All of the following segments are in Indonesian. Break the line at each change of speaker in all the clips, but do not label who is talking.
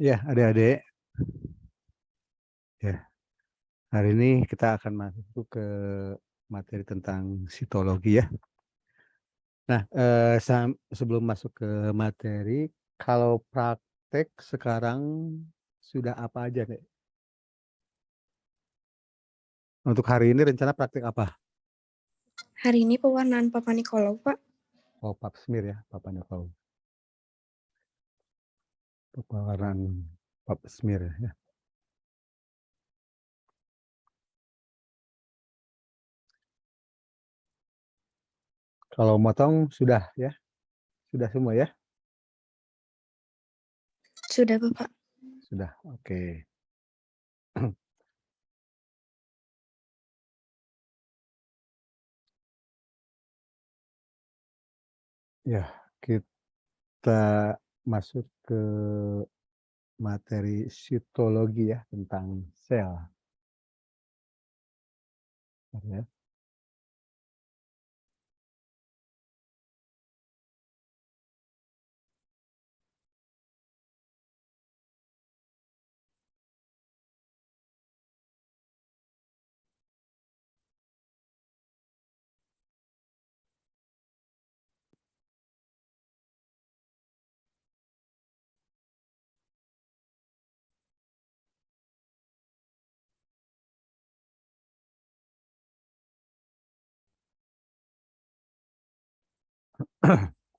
Ya, adik-adik, ya, hari ini kita akan masuk ke materi tentang sitologi ya. Nah, sebelum masuk ke materi, kalau praktek sekarang sudah apa aja, Dek? Untuk hari ini rencana praktek apa?
Hari ini pewarnaan papan Nicolau, Pak.
Oh, pap smear ya, papan Nicolau. Pewarnaan pap smear ya. Kalau motong sudah ya, sudah semua ya?
Sudah, Bapak.
Sudah, oke. Ya, kita masuk ke materi sitologi ya tentang sel. Ya.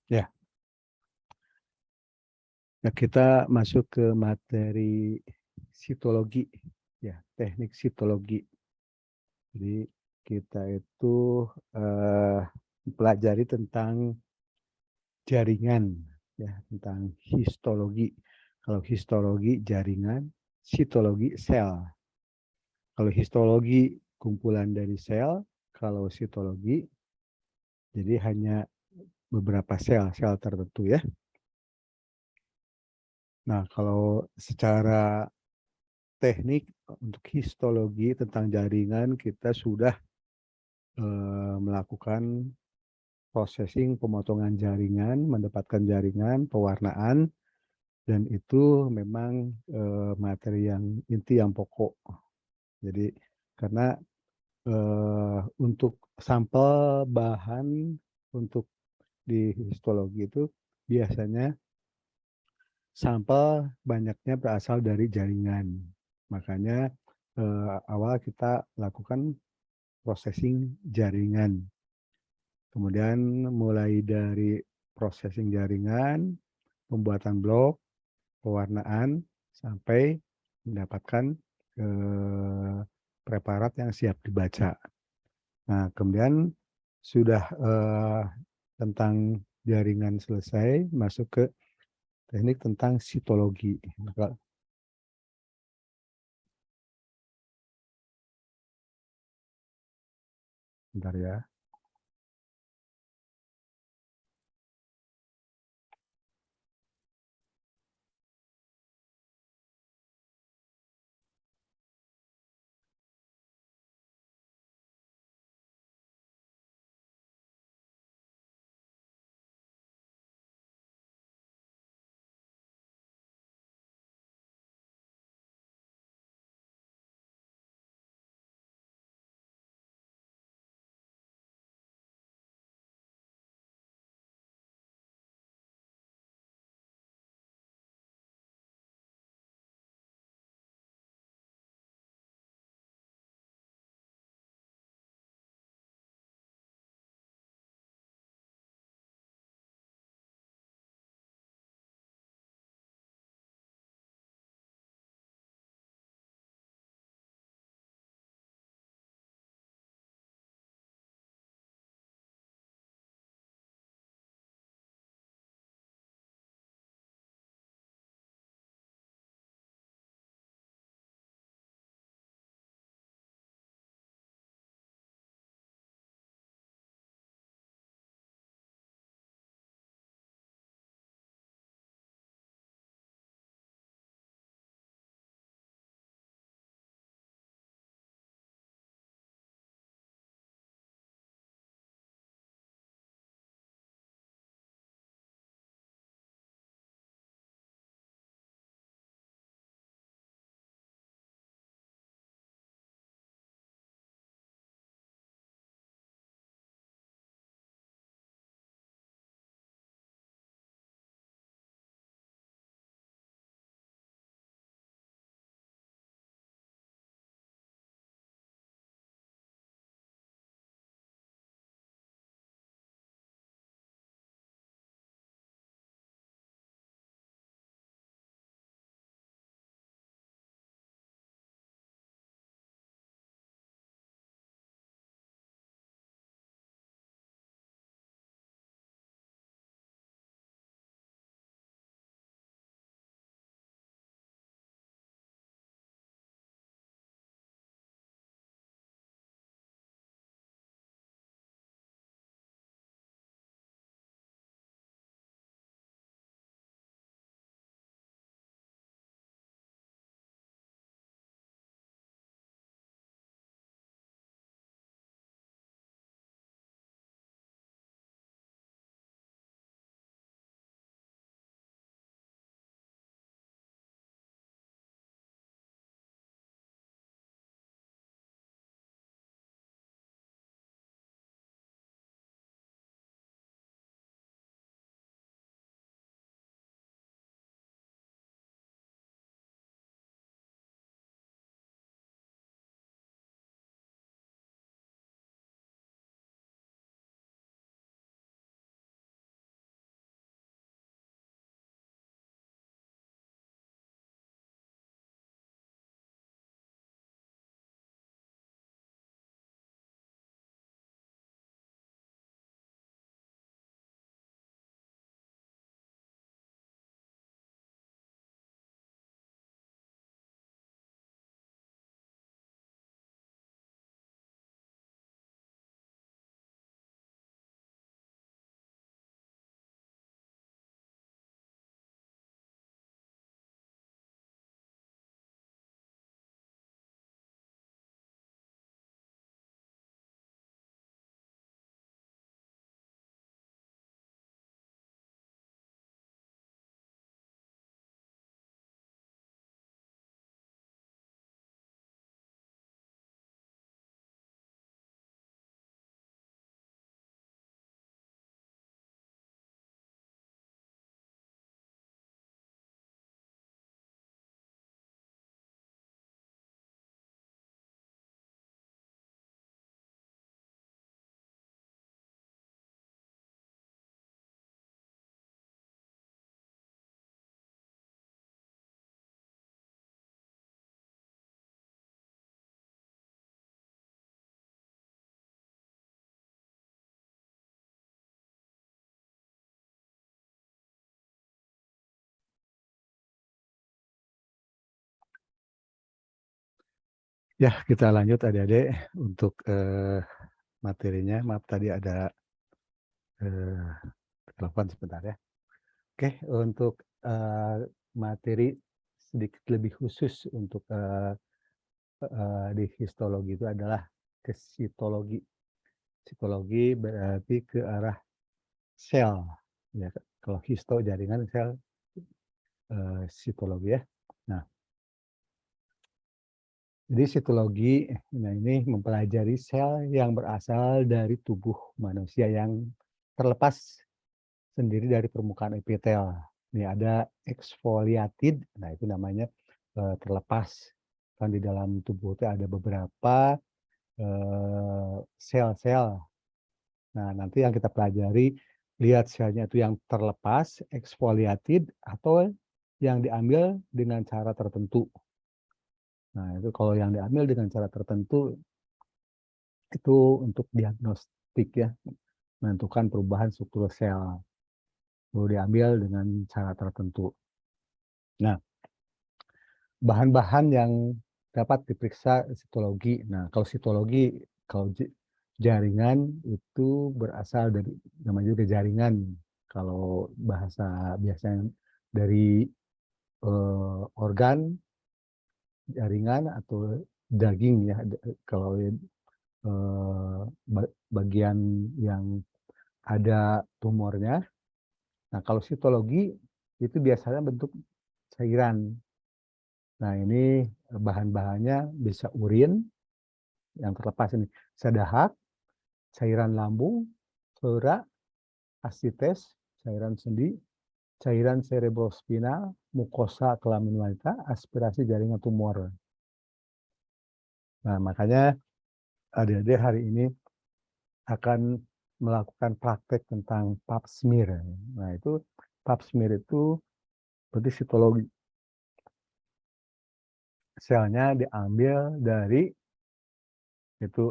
Ya, nah kita masuk ke materi sitologi, ya, teknik sitologi. Jadi kita itu mempelajari tentang jaringan, ya, tentang histologi. Kalau histologi jaringan, sitologi sel. Kalau histologi kumpulan dari sel, kalau sitologi jadi hanya beberapa sel-sel tertentu ya. Nah, kalau secara teknik untuk histologi tentang jaringan kita sudah melakukan processing pemotongan jaringan, mendapatkan jaringan, pewarnaan, dan itu memang materi yang inti yang pokok. Jadi karena untuk sampel bahan untuk di histologi itu biasanya sampel banyaknya berasal dari jaringan. Makanya awal kita lakukan processing jaringan. Kemudian mulai dari processing jaringan, pembuatan blok, pewarnaan, sampai mendapatkan preparat yang siap dibaca. Nah, kemudian sudah tentang jaringan selesai, masuk ke teknik tentang sitologi. Bentar ya. Ya, kita lanjut adik-adik untuk, materinya. Maaf tadi ada, eee, telepon sebentar ya. Oke, untuk, materi sedikit lebih khusus untuk, di histologi itu adalah ke sitologi. Sitologi berarti ke arah sel, ya, kalau histo jaringan, sel, sitologi ya. Nah, jadi sitologi, nah ini mempelajari sel yang berasal dari tubuh manusia yang terlepas sendiri dari permukaan epitel. Ini ada exfoliated, nah itu namanya, terlepas. Kan di dalam tubuh itu ada beberapa, sel-sel. Nah, nanti yang kita pelajari, lihat selnya itu yang terlepas, exfoliated, atau yang diambil dengan cara tertentu. Nah, itu kalau yang diambil dengan cara tertentu, itu untuk diagnostik ya, menentukan perubahan struktur sel. Perlu diambil dengan cara tertentu. Nah, bahan-bahan yang dapat diperiksa sitologi. Nah, kalau sitologi, kalau jaringan itu berasal dari, namanya juga jaringan. Kalau bahasa biasanya dari, organ, jaringan atau daging ya, kalau, bagian yang ada tumornya. Nah, kalau sitologi itu biasanya bentuk cairan. Nah, ini bahan-bahannya bisa urin yang terlepas ini, bisa dahak, cairan lambung, pleura, ascites, cairan sendi, cairan cerebrospinal, mukosa kelamin wanita, aspirasi jaringan tumor. Nah, makanya adik-adik hari ini akan melakukan praktek tentang pap smear. Nah, itu pap smear itu berarti sitologi. Selnya diambil dari itu,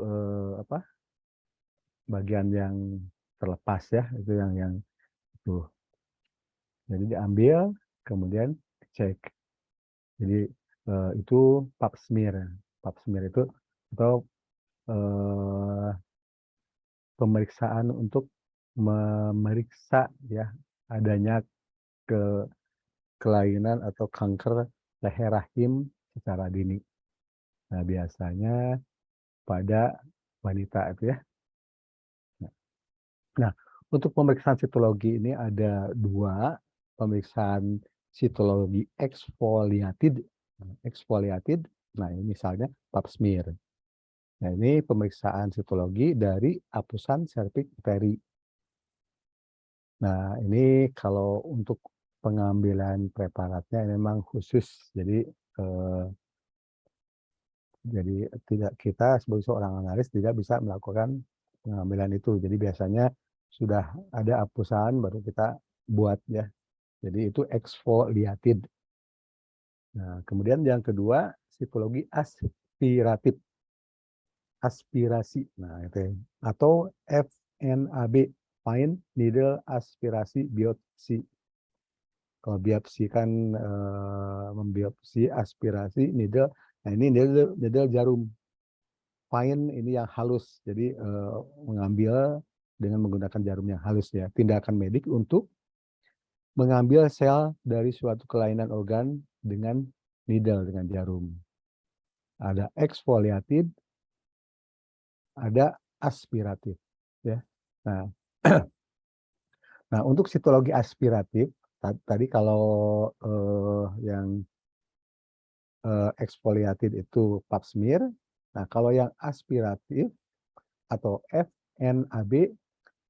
bagian yang terlepas ya, itu yang itu. Jadi diambil, kemudian dicek. Jadi, itu pap smear. Pap smear itu atau, eee, pemeriksaan untuk memeriksa ya, adanya kelainan atau kanker leher rahim secara dini. Nah, biasanya pada wanita itu ya. Nah, untuk pemeriksaan sitologi ini ada 2, pemeriksaan sitologi exfoliated. Exfoliated, nah ini misalnya pap smear. Nah, ini pemeriksaan sitologi dari apusan serviks uteri. Nah, ini kalau untuk pengambilan preparatnya memang khusus. Jadi tidak, kita sebagai seorang analis tidak bisa melakukan pengambilan itu. Jadi biasanya sudah ada apusan baru kita buat ya. Jadi itu exfoliated. Nah, kemudian yang kedua, sitologi aspiratif. Aspirasi. Nah, itu ya. Atau FNAB, fine needle aspirasi biopsi. Kalau biopsi kan, membiopsi, aspirasi needle. Nah, ini needle jarum. Fine ini yang halus. Jadi, mengambil dengan menggunakan jarum yang halus ya. Tindakan medik untuk mengambil sel dari suatu kelainan organ dengan needle, dengan jarum. Ada exfoliated, ada aspiratif ya. Nah, nah untuk sitologi aspiratif tadi kalau, yang, exfoliated itu pap smear. Nah, kalau yang aspiratif atau FNAB,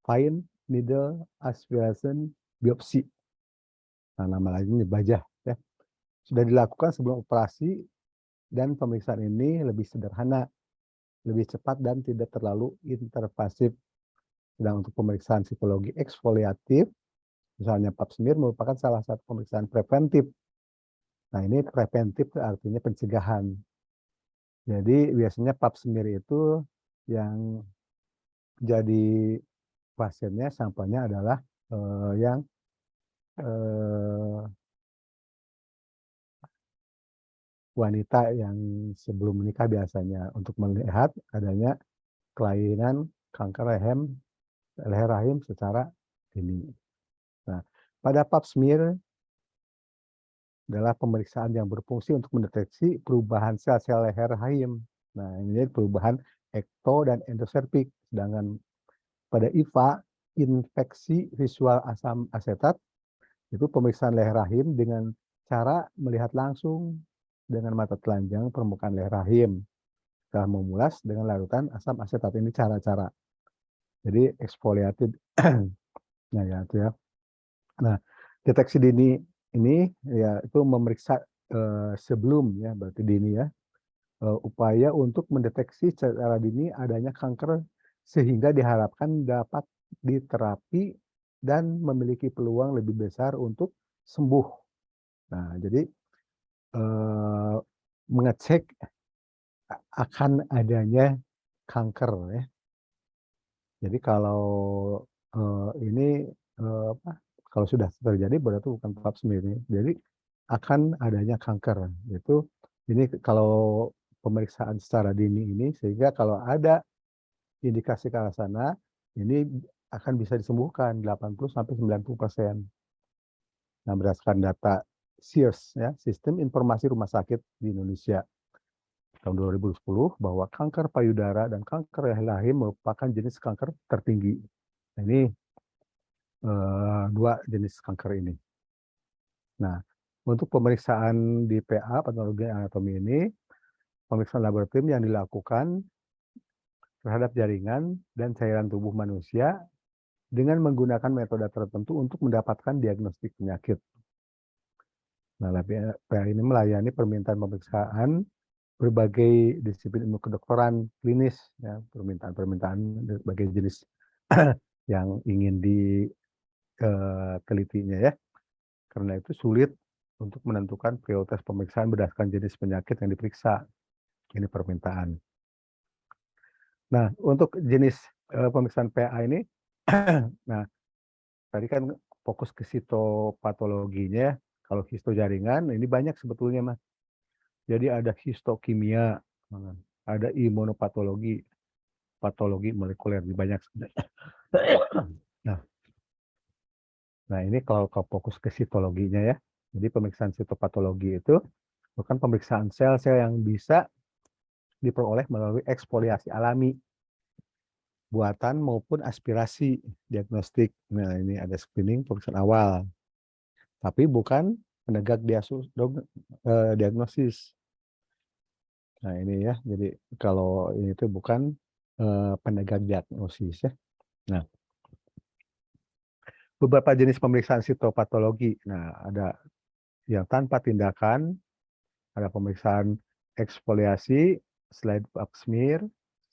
fine needle aspiration biopsi. Nah, nama lainnya bajah ya. Sudah dilakukan sebelum operasi dan pemeriksaan ini lebih sederhana, lebih cepat dan tidak terlalu invasif. Sedang untuk pemeriksaan sitologi eksfoliatif, misalnya pap smear merupakan salah satu pemeriksaan preventif. Nah, ini preventif artinya pencegahan. Jadi biasanya pap smear itu yang jadi pasiennya, sampelnya adalah, yang, eee wanita yang sebelum menikah biasanya untuk melihat adanya kelainan kanker leher rahim secara dini. Nah, pada pap smear adalah pemeriksaan yang berfungsi untuk mendeteksi perubahan sel-sel leher rahim. Nah, ini perubahan ekto dan endoservix. Sedangkan pada IVA, infeksi visual asam asetat, itu pemeriksaan leher rahim dengan cara melihat langsung dengan mata telanjang permukaan leher rahim setelah memulas dengan larutan asam asetat. Ini cara-cara. Jadi exfoliated. Nah, ya itu ya. Nah, deteksi dini ini ya itu memeriksa sebelum ya berarti dini ya, upaya untuk mendeteksi secara dini adanya kanker sehingga diharapkan dapat diterapi dan memiliki peluang lebih besar untuk sembuh. Nah, jadi mengecek akan adanya kanker ya. Jadi kalau ini apa, kalau sudah terjadi berarti bukan pap smear ya. Jadi akan adanya kanker. Itu ini kalau pemeriksaan secara dini ini sehingga kalau ada indikasi ke arah sana ini akan bisa disembuhkan 80 sampai 90%. Nah, berdasarkan data SIRS ya, Sistem Informasi Rumah Sakit di Indonesia tahun 2010 bahwa kanker payudara dan kanker rahim merupakan jenis kanker tertinggi. Nah, ini dua jenis kanker ini. Nah, untuk pemeriksaan di PA, patologi anatomi ini, pemeriksaan laboratorium yang dilakukan terhadap jaringan dan cairan tubuh manusia dengan menggunakan metode tertentu untuk mendapatkan diagnostik penyakit. Nah, PA ini melayani permintaan pemeriksaan berbagai disiplin ilmu kedokteran klinis, ya, permintaan berbagai jenis yang ingin ditelitinya ya. Karena itu sulit untuk menentukan prioritas pemeriksaan berdasarkan jenis penyakit yang diperiksa. Ini permintaan. Nah, untuk jenis pemeriksaan PA ini, nah tadi kan fokus ke histopatologinya. Kalau histojaringan ini banyak sebetulnya mas. Jadi ada histokimia, ada imunopatologi, patologi molekuler, banyak. Nah, nah ini kalau fokus ke sitologinya ya. Jadi pemeriksaan sitopatologi itu bukan pemeriksaan sel-sel yang bisa diperoleh melalui eksfoliasi alami, buatan maupun aspirasi diagnostik. Nah, ini ada screening pemeriksaan awal, tapi bukan penegak diagnosis. Nah, ini ya, jadi kalau ini itu bukan penegak diagnosis ya. Nah, beberapa jenis pemeriksaan sitopatologi. Nah, ada yang tanpa tindakan, ada pemeriksaan eksfoliasi, slide pap smear,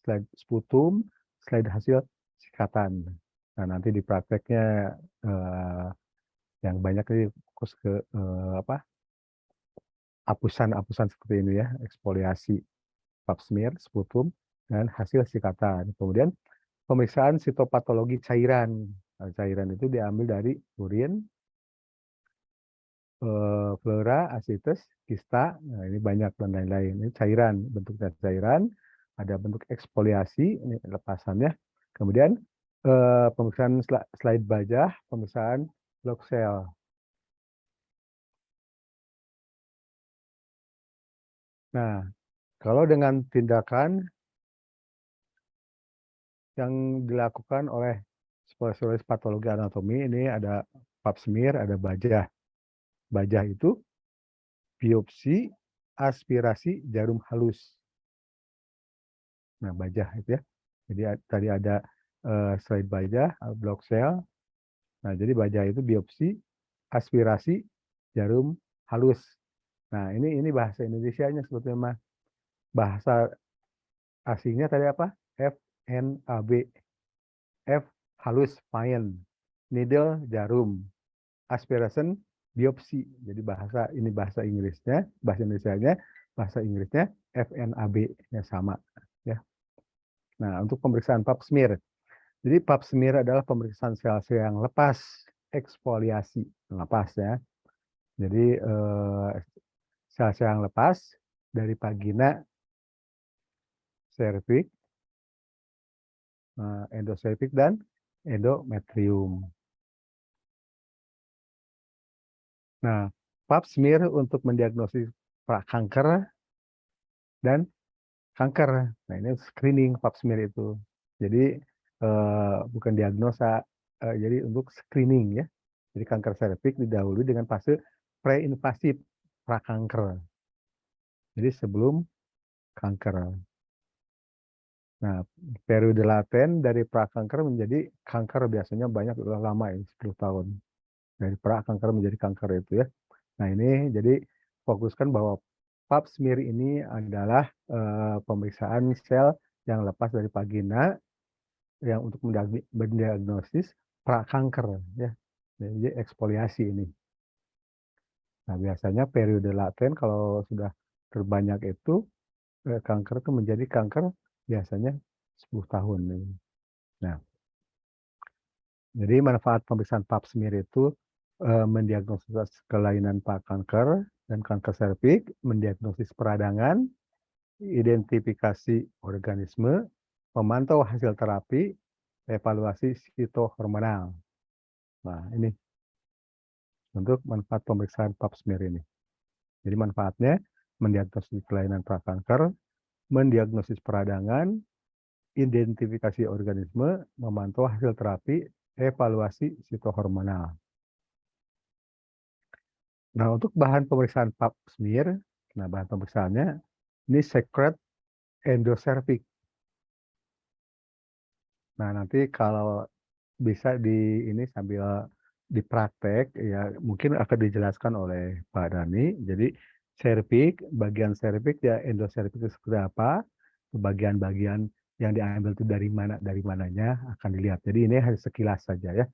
slide sputum, slide hasil sikatan. Nah, nanti di prakteknya yang banyak ini fokus ke apusan-apusan seperti ini ya, eksfoliasi, pap smear, sputum, dan hasil sikatan. Kemudian pemeriksaan sitopatologi cairan. Nah, cairan itu diambil dari urin, pleura, asites, kista, nah ini banyak dan lain-lain. Ini cairan, bentuknya cairan, ada bentuk eksfoliasi, ini lepasannya. Kemudian pemeriksaan slide bajah, pemeriksaan block cell. Nah, kalau dengan tindakan yang dilakukan oleh spesialis patologi anatomi, ini ada pap smear, ada bajah. Bajah itu biopsi, aspirasi jarum halus. Nah, bajah itu ya. Jadi tadi ada slide bajah, block cell. Nah, jadi bajah itu biopsi, aspirasi jarum halus. Nah, ini bahasa Indonesianya sebetulnya mah. Bahasa asingnya tadi apa? FNAB. F halus fine. Needle jarum. Aspiration biopsi. Jadi bahasa Inggrisnya, bahasa Indonesianya, bahasa Inggrisnya FNAB ya sama ya. Nah, untuk pemeriksaan pap smear. Jadi pap smear adalah pemeriksaan sel-sel yang lepas eksfoliasi, lepas ya. Jadi sel-sel yang lepas dari vagina, serviks, endoservix dan endometrium. Nah, pap smear untuk mendiagnosis prakanker dan kanker. Nah, ini screening pap smear itu. Jadi, bukan diagnosa, jadi untuk screening ya. Jadi kanker serviks didahului dengan fase pre-invasif prakanker. Jadi sebelum kanker. Nah, periode laten dari prakanker menjadi kanker biasanya banyak udah lama ya, 10 tahun. Dari prakanker menjadi kanker itu ya. Nah, ini jadi fokuskan bahwa pap smear ini adalah, pemeriksaan sel yang lepas dari vagina yang untuk mendiagnosis prakanker ya. Jadi eksfoliasi ini. Nah, biasanya periode laten kalau sudah terbanyak itu, kanker itu menjadi kanker biasanya 10 tahun ini. Nah, jadi manfaat pemeriksaan pap smear itu, mendiagnosis kelainan prakanker dan kanker serviks, mendiagnosis peradangan, identifikasi organisme, memantau hasil terapi, evaluasi sitohormonal. Nah, ini untuk manfaat pemeriksaan pap smear ini. Jadi manfaatnya mendiagnosis kelainan prakanker, mendiagnosis peradangan, identifikasi organisme, memantau hasil terapi, evaluasi sitohormonal. Nah, untuk bahan pemeriksaan pap smear, nah bahan pemeriksaannya ini secret endocervix. Nah, nanti kalau bisa ini sambil dipraktek ya mungkin akan dijelaskan oleh Pak Dhani. Jadi bagian serviks ya endocervix itu seperti apa, bagian-bagian yang diambil itu dari mananya akan dilihat. Jadi ini hanya sekilas saja ya,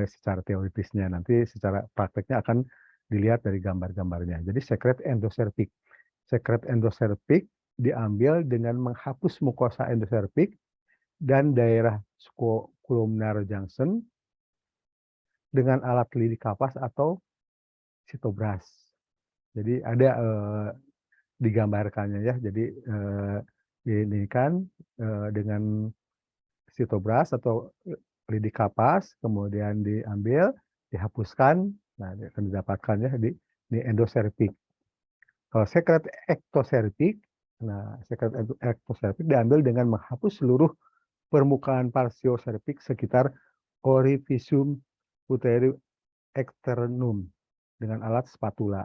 secara teoritisnya. Nanti secara prakteknya akan dilihat dari gambar-gambarnya. Jadi secret endocervix diambil dengan menghapus mukosa endocervix dan daerah columnar junction dengan alat lidik kapas atau sitobras. Jadi ada, digambarkannya ya. Jadi, ini kan, dengan sitobras atau lidik kapas, kemudian diambil, dihapuskan, nah ini akan didapatkan ya di endocervix. Kalau secret ectocervix, nah secret ectocervix diambil dengan menghapus seluruh permukaan parsio cervix sekitar orificium uteri externum dengan alat spatula.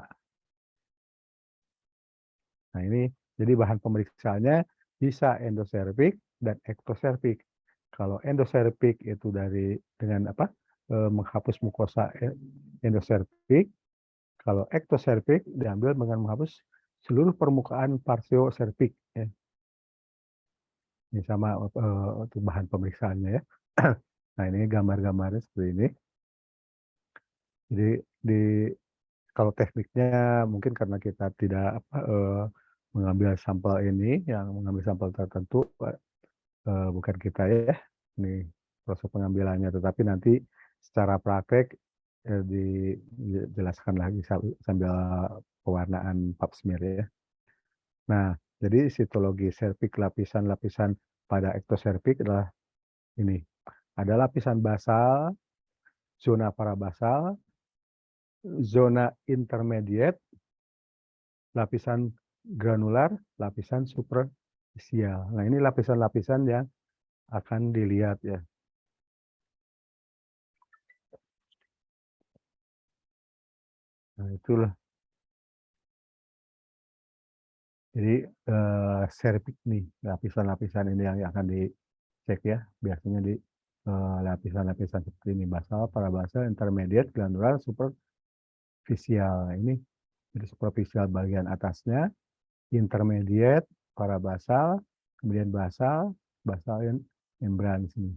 Nah, ini jadi bahan pemeriksaannya bisa endocervix dan ectocervix. Kalau endocervix itu dengan apa? Menghapus mukosa endocervix. Kalau ectocervix diambil dengan menghapus seluruh permukaan parsio cervix ya. Ini sama untuk bahan pemeriksaannya ya. Nah, ini gambar-gambarnya seperti ini. Jadi kalau tekniknya mungkin karena kita tidak mengambil sampel mengambil sampel tertentu, bukan kita ya, ini proses pengambilannya, tetapi nanti secara praktek, dijelaskan lagi sambil pewarnaan pap smear ya. Nah, jadi sitologi serviks lapisan-lapisan pada ectocervix adalah ini, ada lapisan basal, zona parabasal, zona intermediate, lapisan granular, lapisan superficial. Nah, ini lapisan-lapisan yang akan dilihat ya. Nah, itulah. Jadi, serviks nih, lapisan-lapisan ini yang akan dicek ya. Biasanya di, lapisan-lapisan seperti ini, basal, parabasal, intermediate, granular, superficial. Ini jadi superficial bagian atasnya, intermediate, parabasal, kemudian basal, basal yang membran sini.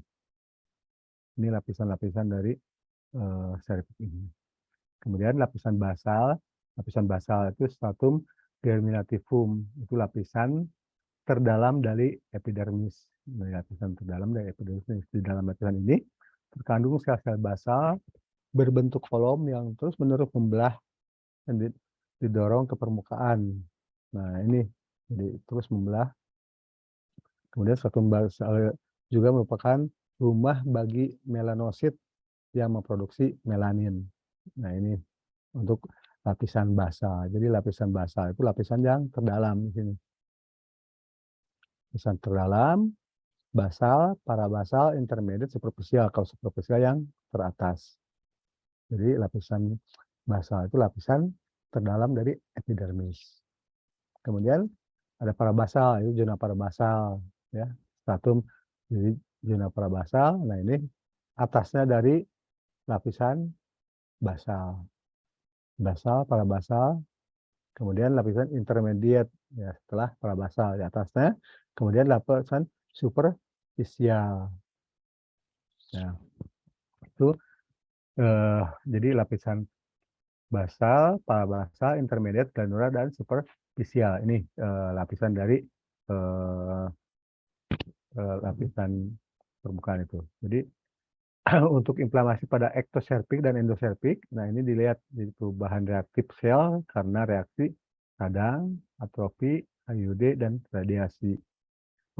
Ini lapisan-lapisan dari, serviks ini. Kemudian lapisan basal itu stratum germinativum, itu lapisan terdalam dari epidermis. Lapisan terdalam dari epidermis. Di dalam lapisan ini terkandung sel-sel basal berbentuk kolom yang terus-menerus membelah dan didorong ke permukaan. Nah, ini Jadi terus membelah, kemudian stratum basal juga merupakan rumah bagi melanosit yang memproduksi melanin. Nah, ini untuk lapisan basal. Jadi lapisan basal itu lapisan yang terdalam di sini. Lapisan terdalam, basal, parabasal, intermediate, superficial. Kalau superficial yang teratas. Jadi lapisan basal itu lapisan terdalam dari epidermis. Kemudian ada parabasal, itu zona parabasal, ya. Stratum jadi zona parabasal. Nah, ini atasnya dari lapisan basal. Basal, parabasal, kemudian lapisan intermediate, ya, setelah parabasal di atasnya, kemudian lapisan superficial. Nah, itu jadi lapisan basal, parabasal, intermediate, granular, dan superficial. Ini lapisan dari lapisan permukaan itu. Jadi untuk inflamasi pada ektoserpik dan endoserpik, nah ini dilihat di perubahan reaktif sel karena reaksi radang, atrofi, IUD, dan radiasi.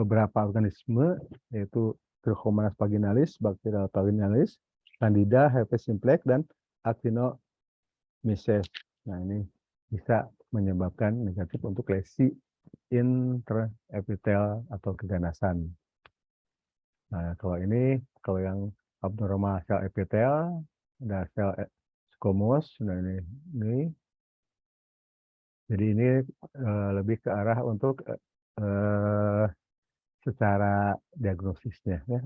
Beberapa organisme yaitu Trichomonas vaginalis, Bacteria vaginalis, Candida, herpes simplex, dan Actinomyces. Nah, ini bisa menyebabkan negatif untuk lesi intraepitel atau keganasan. Nah, kalau yang abnormal sel epitel, ada sel squamous. Nah, ini. Jadi ini lebih ke arah untuk secara diagnosisnya, ya.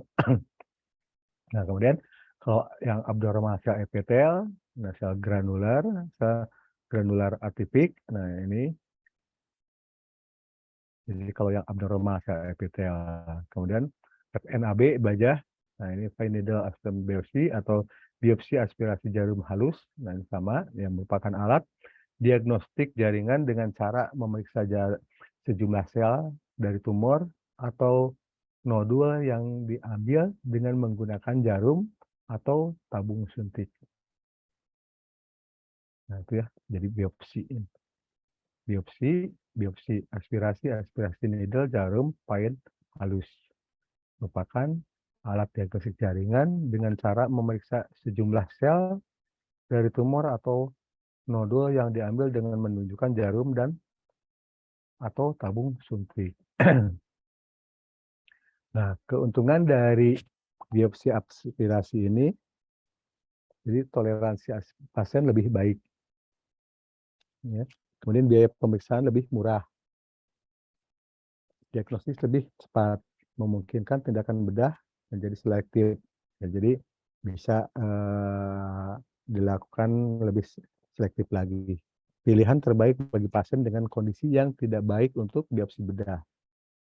Nah, kemudian kalau yang abnormal sel epitel, nah sel granular atipik. Nah, ini jadi kalau yang abnormal sel epitel. Kemudian FNAB bajah. Nah, ini fine needle aspirasi biopsi atau biopsi aspirasi jarum halus. Nah, ini sama yang merupakan alat diagnostik jaringan dengan cara memeriksa sejumlah sel dari tumor atau nodul yang diambil dengan menggunakan jarum atau tabung suntik. Nah, itu ya, jadi biopsi. Biopsi aspirasi needle, jarum, pain halus. Merupakan alat diagnostik jaringan dengan cara memeriksa sejumlah sel dari tumor atau nodul yang diambil dengan menunjukkan jarum dan atau tabung suntik. Nah, keuntungan dari biopsi aspirasi ini, jadi toleransi pasien lebih baik, ya. Kemudian biaya pemeriksaan lebih murah, diagnosis lebih cepat, memungkinkan tindakan bedah menjadi selektif. Ya, jadi bisa dilakukan lebih selektif lagi. Pilihan terbaik bagi pasien dengan kondisi yang tidak baik untuk biopsi bedah.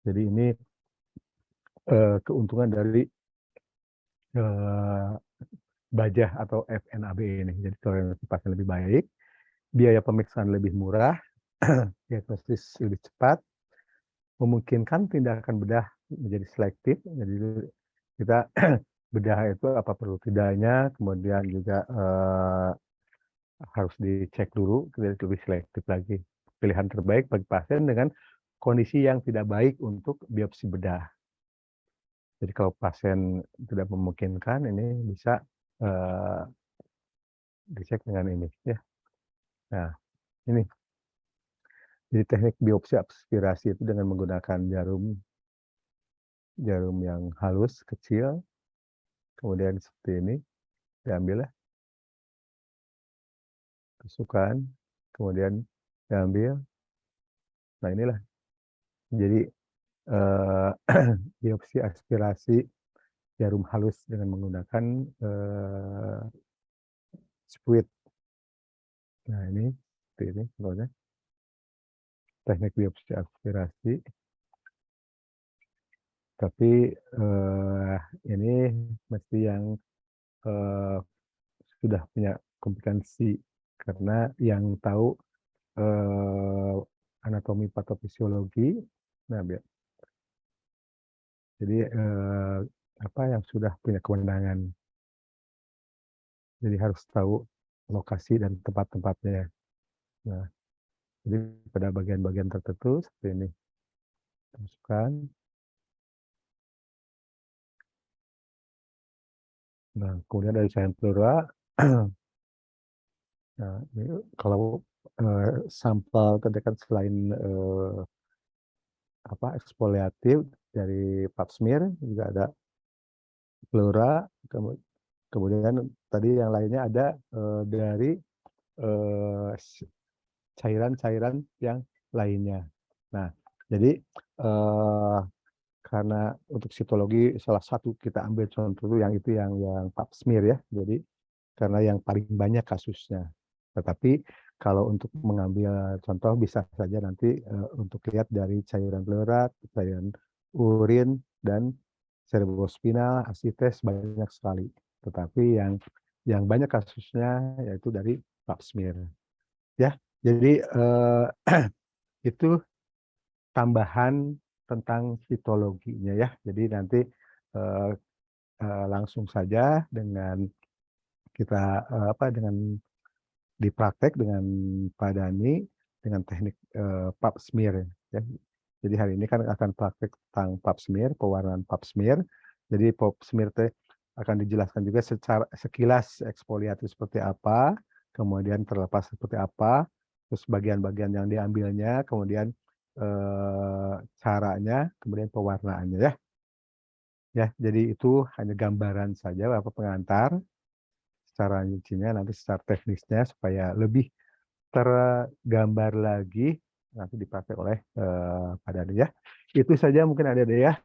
Jadi ini keuntungan dari bajah atau FNAB ini. Jadi toleransi pasien lebih baik, biaya pemeriksaan lebih murah, diagnosis lebih cepat, memungkinkan tindakan bedah menjadi selektif. Jadi kita bedah itu apa perlu tidaknya, kemudian juga harus dicek dulu, jadi lebih selektif lagi. Pilihan terbaik bagi pasien dengan kondisi yang tidak baik untuk biopsi bedah. Jadi kalau pasien tidak memungkinkan, ini bisa dicek dengan ini, ya. Nah, ini. Jadi teknik biopsi aspirasi itu dengan menggunakan jarum yang halus, kecil, kemudian seperti ini, diambil, tusukan, kemudian diambil. Nah, inilah. Jadi biopsi aspirasi jarum halus dengan menggunakan spuit. Nah, ini seperti ini contohnya. Teknik biopsi aspirasi. Tapi ini mesti yang sudah punya kompetensi, karena yang tahu anatomi patofisiologi. Nah, jadi yang sudah punya kewenangan. Jadi harus tahu lokasi dan tempat-tempatnya. Nah, jadi pada bagian-bagian tertentu seperti ini. Masukkan. Nah, kemudian dari cairan pleura, nah ini kalau, sampel tadi kan selain, eksfoliatif dari pap smear juga ada pleura, kemudian tadi yang lainnya ada, dari, eee, cairan-cairan yang lainnya. Nah, jadi, karena untuk sitologi salah satu kita ambil contoh dulu yang itu yang pap smear ya, jadi karena yang paling banyak kasusnya. Tetapi kalau untuk mengambil contoh bisa saja nanti, untuk lihat dari cairan pleura, cairan urin, dan cerebrospinal, ascites banyak sekali. Tetapi yang banyak kasusnya yaitu dari pap smear, ya. Jadi, itu tambahan tentang histologinya ya. Jadi nanti, eee langsung saja dengan kita, dengan dipraktek dengan Pak Dani, dengan teknik, pap smear ya. Jadi hari ini kan akan praktek tentang pap smear, pewarnaan pap smear. Jadi pap smear teh akan dijelaskan juga secara sekilas eksfoliatif seperti apa, kemudian terlepas seperti apa, terus bagian-bagian yang diambilnya, kemudian, caranya, kemudian pewarnaannya ya. Ya, jadi itu hanya gambaran saja, pengantar, cara nyucinya nanti secara teknisnya supaya lebih tergambar lagi, nanti dipraktek oleh, Pak Dani ya. Itu saja mungkin Adik-adik ya.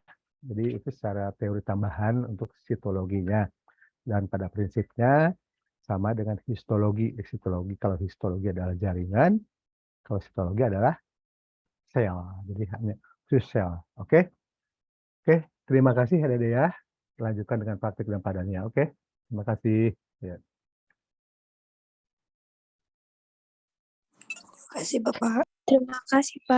Jadi itu secara teori tambahan untuk sitologinya, dan pada prinsipnya sama dengan histologi. Histologi kalau histologi adalah jaringan, kalau sitologi adalah sel, jadi hanya khusus sel, oke? Oke, terima kasih Adik-adik ya. Lanjutkan dengan praktik dan Pak Dani ya, oke? Terima kasih. Ya.
Makasih Bapak. Terima kasih Pak.